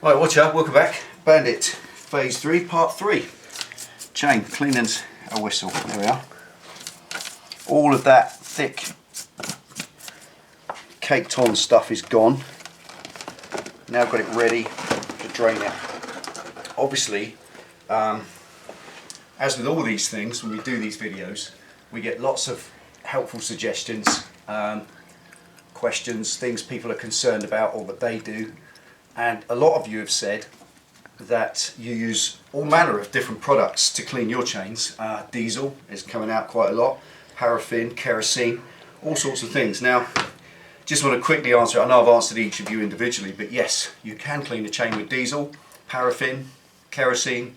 Right, watch out, welcome back. Bandit, phase 3, part 3. Chain, clean as a whistle. There we are. All of that thick, caked on stuff is gone. Now I've got it ready to drain it. Obviously, as with all these things, when we do these videos, we get lots of helpful suggestions, questions, things people are concerned about or that they do. And a lot of you have said that you use all manner of different products to clean your chains. Diesel is coming out quite a lot, paraffin, kerosene, all sorts of things. Now, just want to quickly answer, I know I've answered each of you individually, but yes, you can clean a chain with diesel, paraffin, kerosene,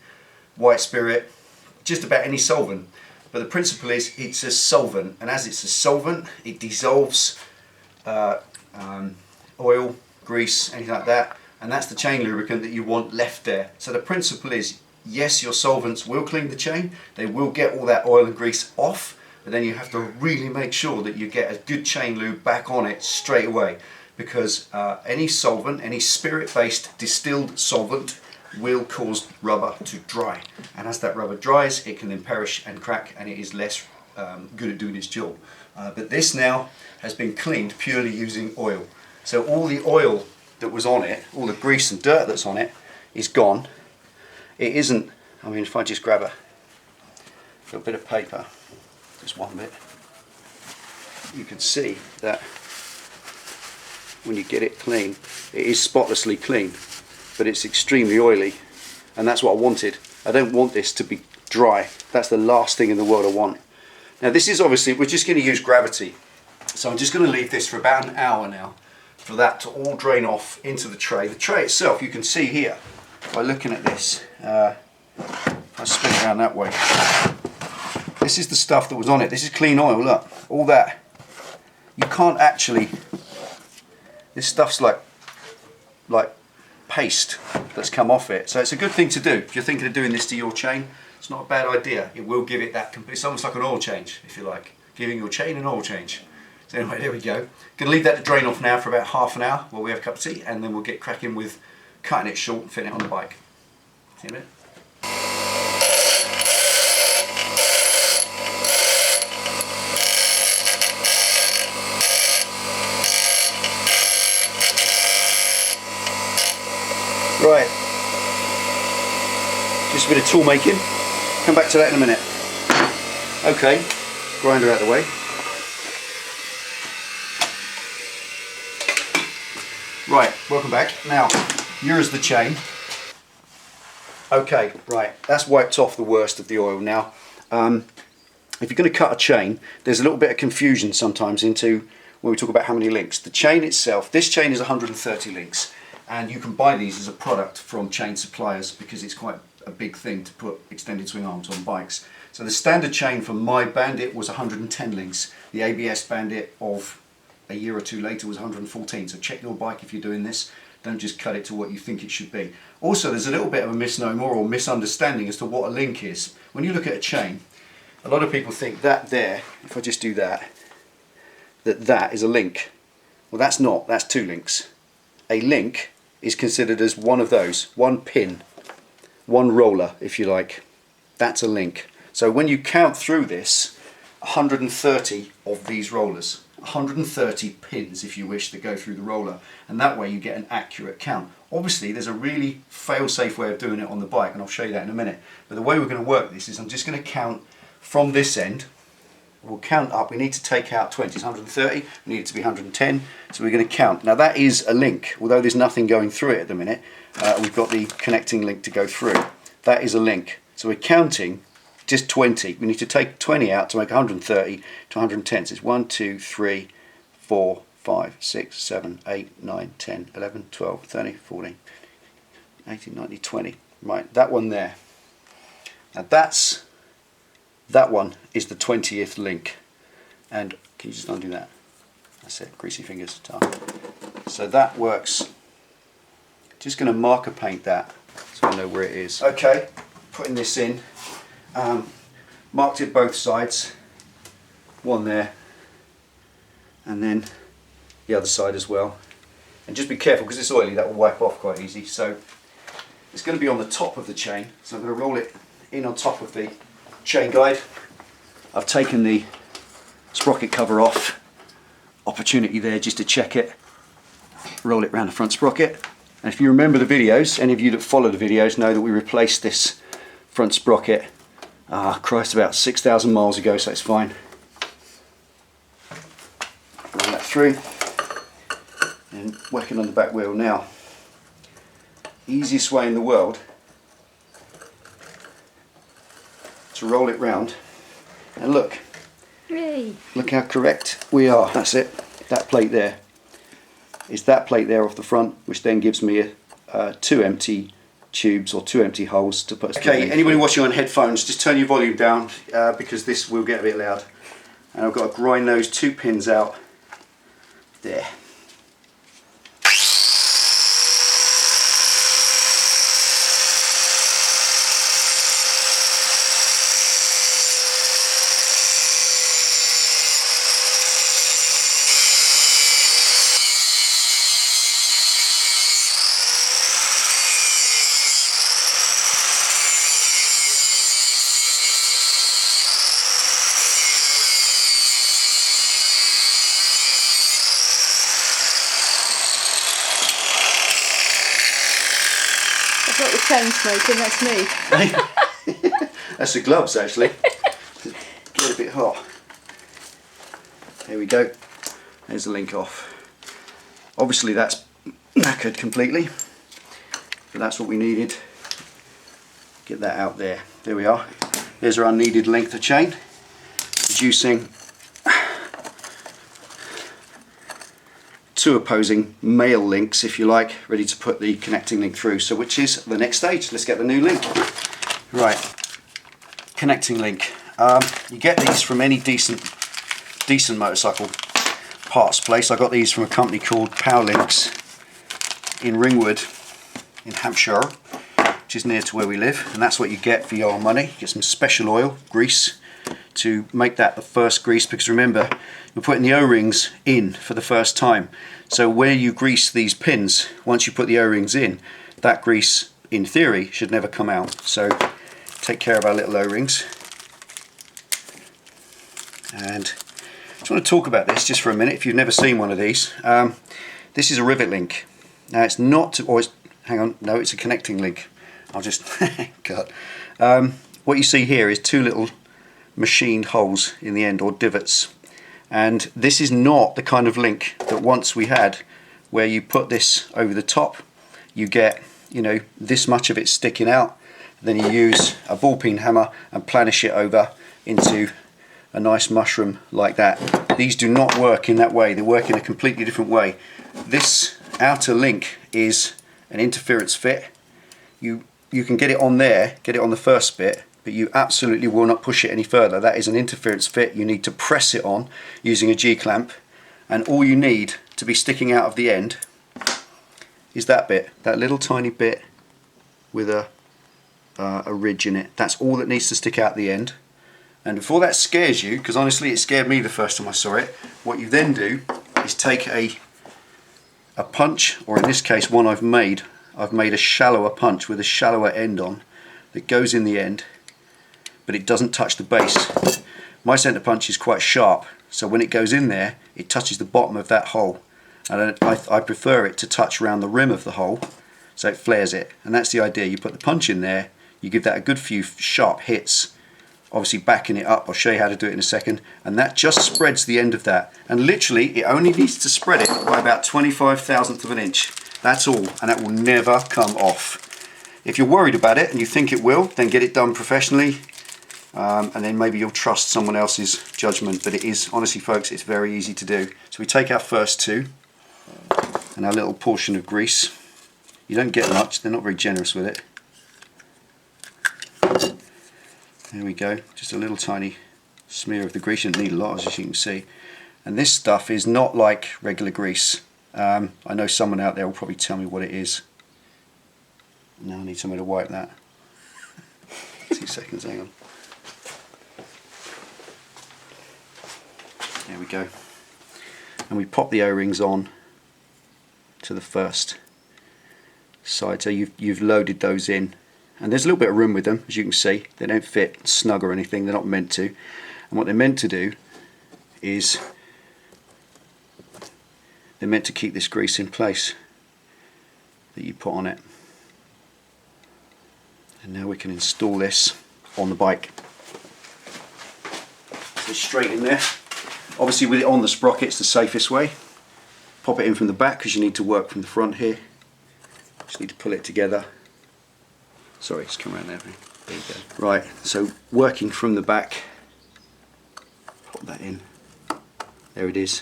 white spirit, just about any solvent. But the principle is it's a solvent, and as it's a solvent, it dissolves oil, grease, anything like that. And that's the chain lubricant that you want left there. So the principle is, yes, your solvents will clean the chain, they will get all that oil and grease off, but then you have to really make sure that you get a good chain lube back on it straight away, because any solvent, any spirit-based distilled solvent will cause rubber to dry. And as that rubber dries, it can then perish and crack, and it is less good at doing its job. But this now has been cleaned purely using oil. So all the oil that was on it, all the grease and dirt that's on it, is gone. It isn't, I mean, if I just grab a little bit of paper, just one bit, you can see that when you get it clean, it is spotlessly clean, but it's extremely oily, and that's what I wanted. I don't want this to be dry. That's the last thing in the world I want. Now this is obviously, we're just going to use gravity, so I'm just going to leave this for about an hour now, for that to all drain off into the tray. The tray itself, you can see here, by looking at this, if I spin it around that way, this is the stuff that was on it. This is clean oil, look, all that. You can't actually, this stuff's like paste that's come off it. So it's a good thing to do. If you're thinking of doing this to your chain, it's not a bad idea. It will give it that, it's almost like an oil change, if you like, giving your chain an oil change. So anyway, there we go. Going to leave that to drain off now for about half an hour while we have a cup of tea, and then we'll get cracking with cutting it short and fitting it on the bike. See you in a minute. Right, just a bit of tool making. Come back to that in a minute. Okay, grinder out the way. Right, welcome back. Now, here is the chain. Okay, right, that's wiped off the worst of the oil now. If you're going to cut a chain, there's a little bit of confusion sometimes into when we talk about how many links. The chain itself, this chain is 130 links, and you can buy these as a product from chain suppliers because it's quite a big thing to put extended swing arms on bikes. So the standard chain for my Bandit was 110 links. The ABS Bandit of a year or two later was 114, so check your bike if you're doing this. Don't just cut it to what you think it should be. Also, there's a little bit of a misnomer or misunderstanding as to what a link is. When you look at a chain, a lot of people think that there, if I just do that, that is a link. Well, that's not, that's two links. A link is considered as one of those, one pin, one roller, if you like. That's a link. So when you count through this, 130 of these rollers, 130 pins, if you wish, that go through the roller, and that way you get an accurate count. Obviously, there's a really fail-safe way of doing it on the bike, and I'll show you that in a minute. But the way we're going to work this is I'm just going to count from this end. We'll count up. We need to take out 20. It's 130. We need it to be 110. So we're going to count. Now that is a link, although there's nothing going through it at the minute. We've got the connecting link to go through. That is a link. So we're counting just 20. We need to take 20 out to make 130 to 110. So it's 1, 2, 3, 4, 5, 6, 7, 8, 9, 10, 11, 12, 13, 14, 18, 19, 20. Right, that one there. Now that one is the 20th link. And can you just undo that? That's it, greasy fingers. So that works. Just going to marker paint that so I know where it is. Okay, putting this in. Marked it both sides, one there, and then the other side as well. And just be careful because it's oily, that will wipe off quite easy. So it's going to be on the top of the chain, so I'm going to roll it in on top of the chain guide. I've taken the sprocket cover off, opportunity there just to check it, roll it around the front sprocket. And if you remember the videos, any of you that follow the videos know that we replaced this front sprocket, Christ, about 6,000 miles ago, so it's fine. Roll that through and working on the back wheel now. Easiest way in the world to roll it round, and look, look how correct we are. That's it. That plate there is that plate there off the front, which then gives me two empty tubes or two empty holes to put. Okay, anybody watching on headphones, just turn your volume down because this will get a bit loud. And I've got to grind those two pins out there. That's not the chain smoking, that's me. That's the gloves actually. Get a bit hot. There we go. There's the link off. Obviously that's knackered completely, but that's what we needed. Get that out there. There we are. There's our unneeded length of chain, producing two opposing male links, if you like, ready to put the connecting link through. So which is the next stage. Let's get the new link. Right, connecting link. You get these from any decent motorcycle parts place. I got these from a company called Power Links in Ringwood in Hampshire, which is near to where we live, and that's what you get for your money. You get some special oil, grease, to make that the first grease, because remember, we're putting the O-rings in for the first time. So where you grease these pins, once you put the O-rings in, that grease, in theory, should never come out. So take care of our little O-rings. And I just want to talk about this just for a minute, if you've never seen one of these. This is a Rivet Link. Now it's not, hang on, no, it's a connecting link. I'll just cut. What you see here is two little machined holes in the end, or divots. And this is not the kind of link that once we had, where you put this over the top, you get, you know, this much of it sticking out, then you use a ball peen hammer and planish it over into a nice mushroom like that. These do not work in that way. They work in a completely different way. This outer link is an interference fit. You can get it on there, get it on the first bit, but you absolutely will not push it any further. That is an interference fit. You need to press it on using a G-clamp, and all you need to be sticking out of the end is that bit, that little tiny bit with a ridge in it. That's all that needs to stick out the end. And before that scares you, because honestly it scared me the first time I saw it, what you then do is take a punch, or in this case one I've made a shallower punch with a shallower end on that goes in the end, but it doesn't touch the base. My centre punch is quite sharp, so when it goes in there it touches the bottom of that hole, and I prefer it to touch around the rim of the hole so it flares it. And that's the idea. You put the punch in there, you give that a good few sharp hits, obviously backing it up. I'll show you how to do it in a second, and that just spreads the end of that, and literally it only needs to spread it by about 25,000th of an inch. That's all, and that will never come off. If you're worried about it and you think it will, then get it done professionally, and then maybe you'll trust someone else's judgment. But it is, honestly folks, it's very easy to do. So we take our first two and our little portion of grease. You don't get much, they're not very generous with it. There we go, just a little tiny smear of the grease. You don't need a lot, as you can see. And this stuff is not like regular grease. I know someone out there will probably tell me what it is. Now I need somewhere to wipe that. 2 seconds, hang on. There we go. And we pop the O-rings on to the first side. So you've loaded those in, and there's a little bit of room with them, as you can see. They don't fit snug or anything, they're not meant to. And what they're meant to do is they're meant to keep this grease in place that you put on it. And now we can install this on the bike. So straight in there. Obviously with it on the sprocket it's the safest way. Pop it in from the back because you need to work from the front here. Just need to pull it together. Sorry, just come around there. There you go. Right, so working from the back, pop that in. There it is.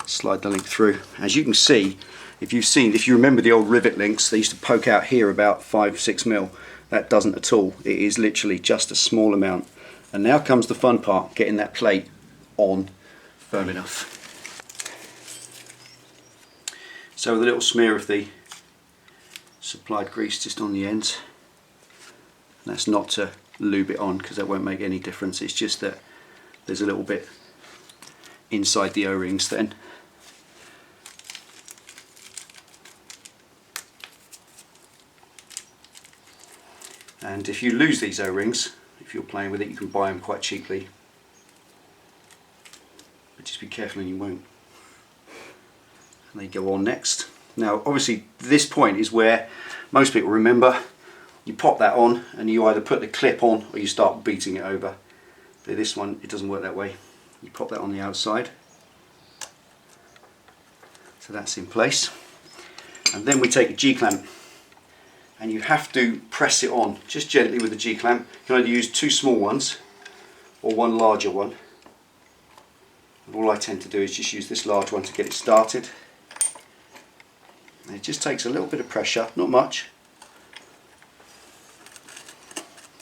Slide the link through. As you can see, if you remember the old Rivet Links, they used to poke out here about 5-6 mil. That doesn't at all. It is literally just a small amount. And now comes the fun part, getting that plate on firm enough. So with a little smear of the supplied grease just on the ends. And that's not to lube it on because that won't make any difference. It's just that there's a little bit inside the O-rings then. And if you lose these O-rings, if you're playing with it, you can buy them quite cheaply. But just be careful and you won't. And they go on next. Now obviously this point is where most people remember, you pop that on and you either put the clip on or you start beating it over. But this one, it doesn't work that way. You pop that on the outside. So that's in place. And then we take a G-clamp. And you have to press it on just gently with the G-clamp. You can either use 2 small ones or 1 larger one. And all I tend to do is just use this large one to get it started. And it just takes a little bit of pressure, not much.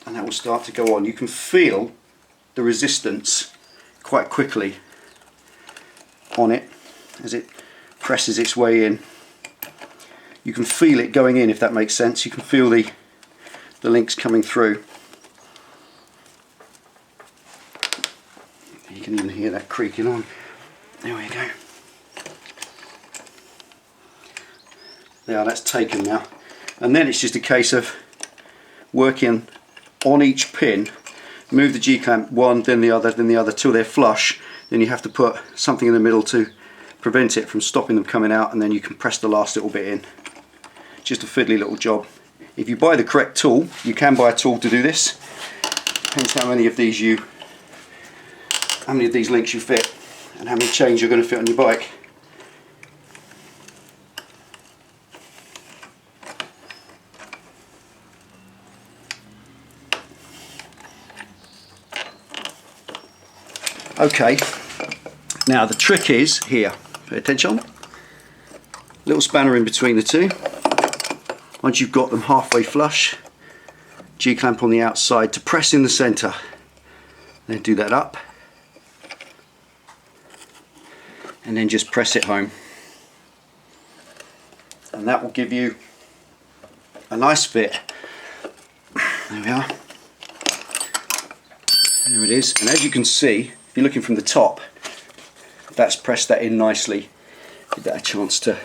And that will start to go on. You can feel the resistance quite quickly on it as it presses its way in. You can feel it going in, if that makes sense. You can feel the links coming through. You can even hear that creaking on. There we go. There, that's taken now. And then it's just a case of working on each pin. Move the G-clamp one, then the other, till they're flush. Then you have to put something in the middle to prevent it from stopping them coming out, and then you can press the last little bit in. Just a fiddly little job. If you buy the correct tool, you can buy a tool to do this. Depends how many of these links you fit and how many chains you're going to fit on your bike. Okay, now the trick is here. Pay attention. Little spanner in between the two. Once you've got them halfway flush, G-clamp on the outside to press in the centre. Then do that up. And then just press it home. And that will give you a nice fit. There we are. There it is. And as you can see, if you're looking from the top, that's pressed that in nicely. Give that a chance to,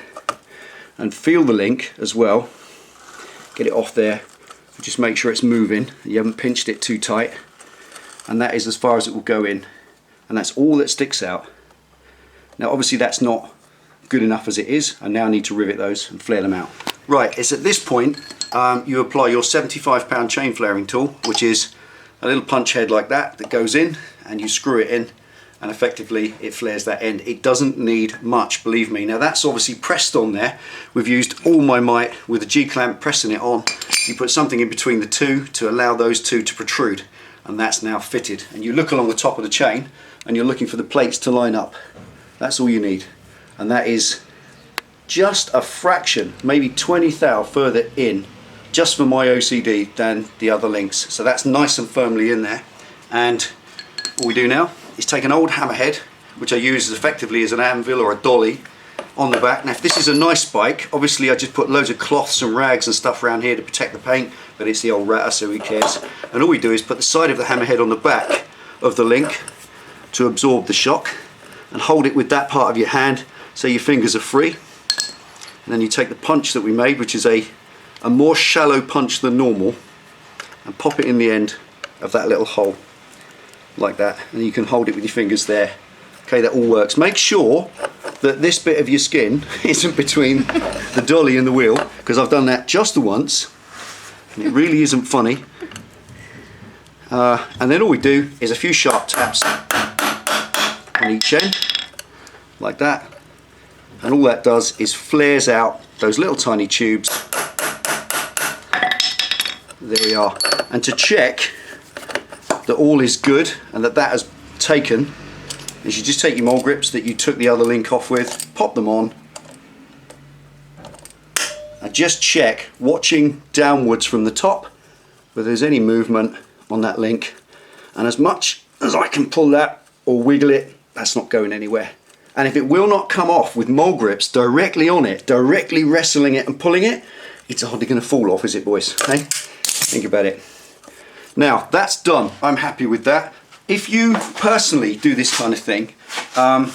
and feel the link as well. Get it off there, just make sure it's moving, you haven't pinched it too tight, and that is as far as it will go in, and that's all that sticks out. Now obviously that's not good enough as it is. I now need to rivet those and flare them out. Right, it's at this point you apply your 75-pound chain flaring tool, which is a little punch head like that goes in, and you screw it in, and effectively it flares that end. It doesn't need much, believe me. Now that's obviously pressed on there. We've used all my might with a G-clamp pressing it on. You put something in between the two to allow those two to protrude, and that's now fitted. And you look along the top of the chain and you're looking for the plates to line up. That's all you need. And that is just a fraction, maybe 20 thou further in, just for my OCD, than the other links. So that's nice and firmly in there. And all we do now is take an old hammerhead, which I use as effectively as an anvil or a dolly, on the back. Now if this is a nice bike, obviously I just put loads of cloths and rags and stuff around here to protect the paint, but it's the old ratter, so who cares. And all we do is put the side of the hammerhead on the back of the link to absorb the shock, and hold it with that part of your hand so your fingers are free. And then you take the punch that we made, which is a more shallow punch than normal, and pop it in the end of that little hole, like that. And you can hold it with your fingers there. Okay, that all works. Make sure that this bit of your skin isn't between the dolly and the wheel, because I've done that just the once, and it really isn't funny. And then all we do is a few sharp taps on each end, like that. And all that does is flares out those little tiny tubes. There we are. And to check that all is good and that has taken, is you just take your mole grips that you took the other link off with, pop them on, and just check, watching downwards from the top, whether there's any movement on that link. And as much as I can pull that or wiggle it, that's not going anywhere. And if it will not come off with mole grips directly on it, directly wrestling it and pulling it, it's hardly going to fall off, is it, boys? Hey? Think about it. Now, that's done. I'm happy with that. If you personally do this kind of thing, and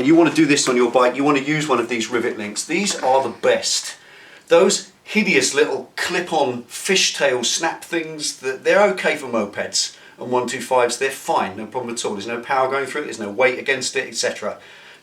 you want to do this on your bike, you want to use one of these Rivet Links. These are the best. Those hideous little clip-on fishtail snap things, they're okay for mopeds and 125s. They're fine, no problem at all. There's no power going through it, there's no weight against it, etc.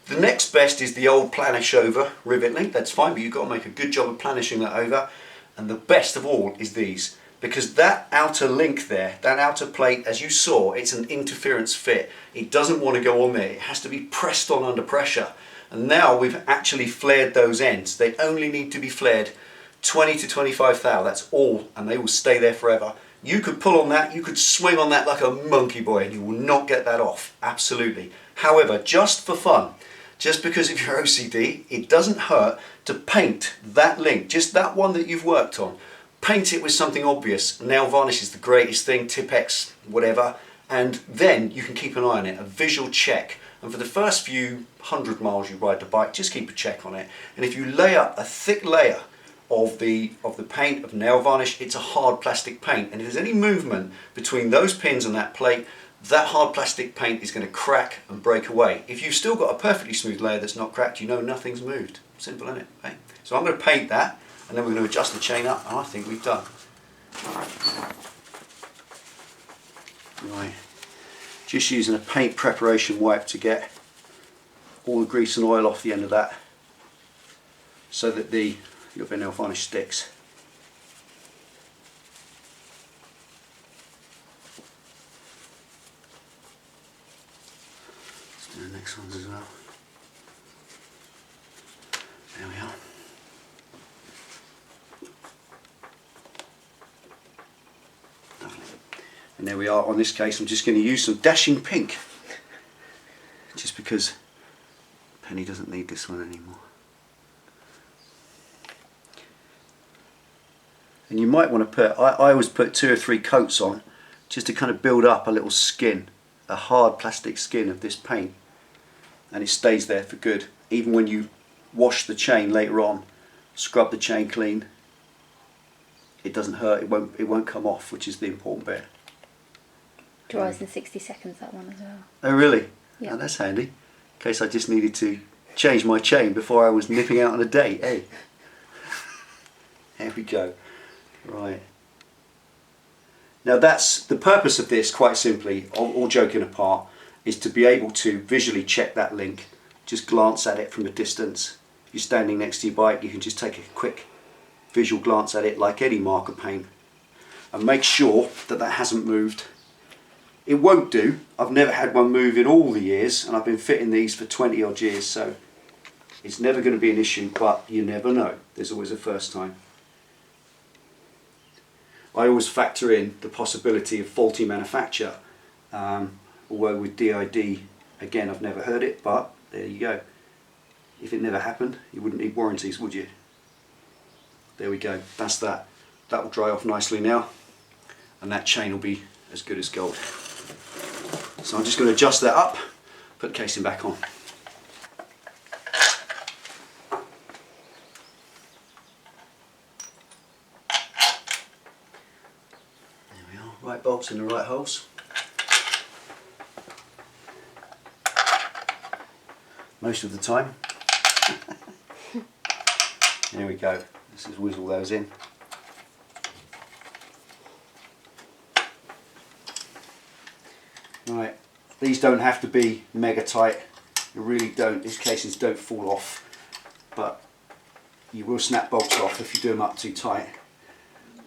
The next best is the old planish over Rivet Link. That's fine, but you've got to make a good job of planishing that over. And the best of all is these, because that outer link there, that outer plate, as you saw, it's an interference fit. It doesn't want to go on there. It has to be pressed on under pressure. And now we've actually flared those ends. They only need to be flared 20 to 25 thou, that's all, and they will stay there forever. You could pull on that, you could swing on that like a monkey boy, and you will not get that off, absolutely. However, just for fun, just because of your OCD, it doesn't hurt to paint that link, just that one that you've worked on. Paint it with something obvious. Nail varnish is the greatest thing, Tipex, whatever, and then you can keep an eye on it, a visual check. And for the first few 100 miles you ride the bike, just keep a check on it. And if you lay up a thick layer of the paint, of nail varnish, it's a hard plastic paint, and if there's any movement between those pins and that plate, that hard plastic paint is going to crack and break away. If you've still got a perfectly smooth layer that's not cracked, you know nothing's moved. Simple, isn't it? Okay? So I'm going to paint that, and then we're going to adjust the chain up, and I think we've done. Right, just using a paint preparation wipe to get all the grease and oil off the end of that, so that the little bit of nail varnish sticks. Let's do the next ones as well. There we are. Lovely. And there we are. On this case, I'm just going to use some dashing pink, just because Penny doesn't need this one anymore. And you might want to put, I always put 2 or 3 coats on, just to kind of build up a little skin, a hard plastic skin of this paint, and it stays there for good. Even when you wash the chain later on, scrub the chain clean, it doesn't hurt, it won't come off, which is the important bit. Dries in 60 seconds, that one as well. Oh really? Yeah. Oh, that's handy, in case I just needed to change my chain before I was nipping out on a date, eh? There we go. Right. Now that's the purpose of this, quite simply, all joking apart, is to be able to visually check that link. Just glance at it from a distance. If you're standing next to your bike, you can just take a quick visual glance at it like any marker paint, and make sure that that hasn't moved. It won't do. I've never had one move in all the years, and I've been fitting these for 20 odd years, so it's never going to be an issue, but you never know. There's always a first time. I always factor in the possibility of faulty manufacture, although with DID, again, I've never heard it, but there you go. If it never happened, you wouldn't need warranties, would you? There we go, that's that. That will dry off nicely now, and that chain will be as good as gold. So I'm just going to adjust that up, put the casing back on. Right bolts in the right holes. Most of the time. There we go. Let's just whizzle those in. Right, these don't have to be mega tight. You really don't. These casings don't fall off, but you will snap bolts off if you do them up too tight.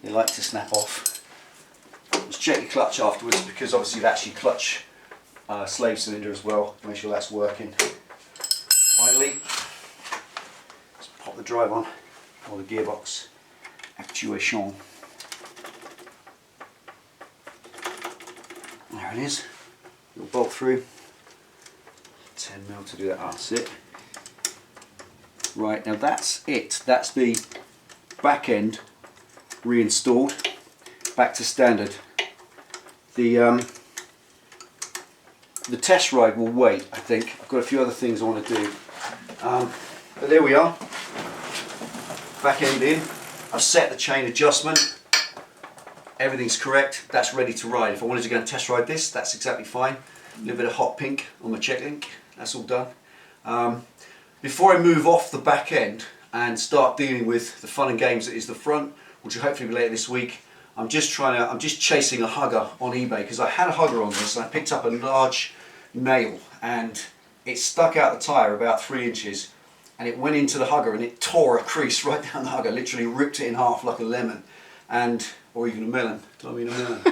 They like to snap off. Just check your clutch afterwards, because obviously that's your clutch slave cylinder as well. Make sure that's working. Finally, let's pop the drive on, or the gearbox actuation. There it is. Little bolt through. 10mm to do that. That's it. Right, now that's it. That's the back end reinstalled back to standard. The test ride will wait, I think. I've got a few other things I want to do. But there we are. Back end in. I've set the chain adjustment. Everything's correct. That's ready to ride. If I wanted to go and test ride this, that's exactly fine. A little bit of hot pink on my check link. That's all done. Before I move off the back end and start dealing with the fun and games that is the front, which will hopefully be later this week, I'm just chasing a hugger on eBay, because I had a hugger on this and I picked up a large nail and it stuck out the tyre about 3 inches, and it went into the hugger and it tore a crease right down the hugger, literally ripped it in half like a lemon, or even a melon. Do I mean a melon?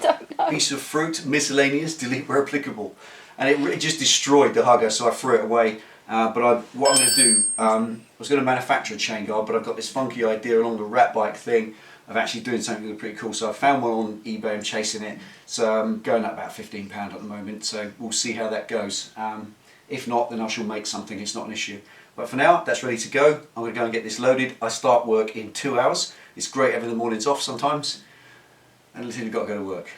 Don't know. Piece of fruit, miscellaneous, delete where applicable. And it just destroyed the hugger, so I threw it away. What I'm going to do, I was going to manufacture a chain guard, but I've got this funky idea along the rat bike thing of actually doing something really pretty cool. So I found one on eBay, I'm chasing it. So I'm going at about £15 at the moment, so we'll see how that goes. If not, then I shall make something, it's not an issue. But for now, that's ready to go. I'm going to go and get this loaded. I start work in 2 hours. It's great having the mornings off sometimes, and until you've got to go to work.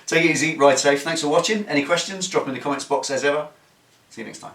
Take it easy, ride safe. Thanks for watching. Any questions, drop them in the comments box as ever. See you next time.